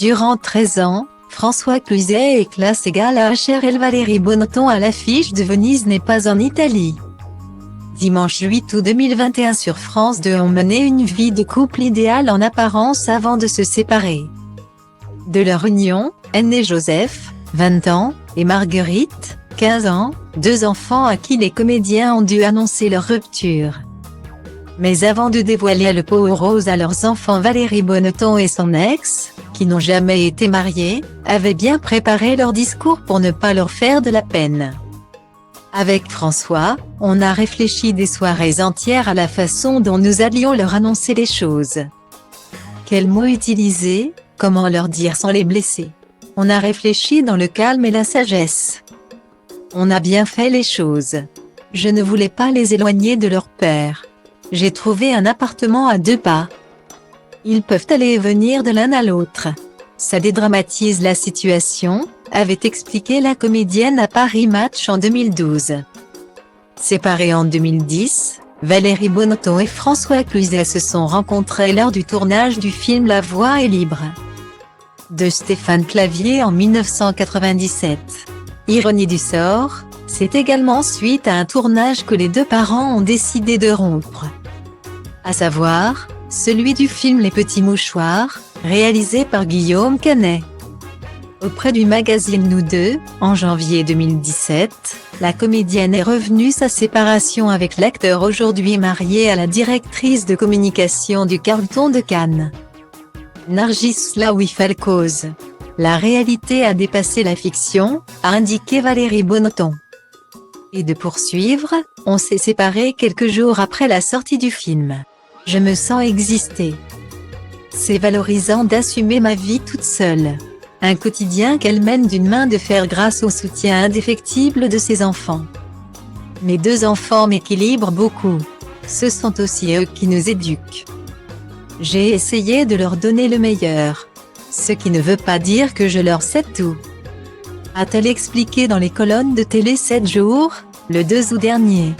Durant 13 ans, François Cluzet est classe égale à HRL. Valérie Bonneton à l'affiche de Venise n'est pas en Italie. Dimanche 8 août 2021 sur France 2 ont mené une vie de couple idéale en apparence avant de se séparer. De leur union, est né Joseph, 20 ans, et Marguerite, 15 ans, deux enfants à qui les comédiens ont dû annoncer leur rupture. Mais avant de dévoiler le pot rose à leurs enfants, Valérie Bonneton et son ex, qui n'ont jamais été mariés, avaient bien préparé leur discours pour ne pas leur faire de la peine. Avec François, on a réfléchi des soirées entières à la façon dont nous allions leur annoncer les choses. Quels mots utiliser, comment leur dire sans les blesser. On a réfléchi dans le calme et la sagesse. On a bien fait les choses. Je ne voulais pas les éloigner de leur père. J'ai trouvé un appartement à 2 pas. Ils peuvent aller et venir de l'un à l'autre. Ça dédramatise la situation, avait expliqué la comédienne à Paris Match en 2012. Séparés en 2010, Valérie Bonneton et François Cluzet se sont rencontrés lors du tournage du film La Voix est libre de Stéphane Clavier en 1997. Ironie du sort, c'est également suite à un tournage que les deux parents ont décidé de rompre. À savoir, celui du film Les Petits Mouchoirs, réalisé par Guillaume Canet. Auprès du magazine Nous Deux, en janvier 2017, la comédienne est revenue sa séparation avec l'acteur aujourd'hui marié à la directrice de communication du Carlton de Cannes, Nargis Slaoui-Falcoz. La réalité a dépassé la fiction, a indiqué Valérie Bonneton. Et de poursuivre, on s'est séparés quelques jours après la sortie du film. Je me sens exister. C'est valorisant d'assumer ma vie toute seule. Un quotidien qu'elle mène d'une main de fer grâce au soutien indéfectible de ses enfants. Mes 2 enfants m'équilibrent beaucoup. Ce sont aussi eux qui nous éduquent. J'ai essayé de leur donner le meilleur. Ce qui ne veut pas dire que je leur cède tout. A-t-elle expliqué dans les colonnes de télé 7 jours, le 2 août dernier.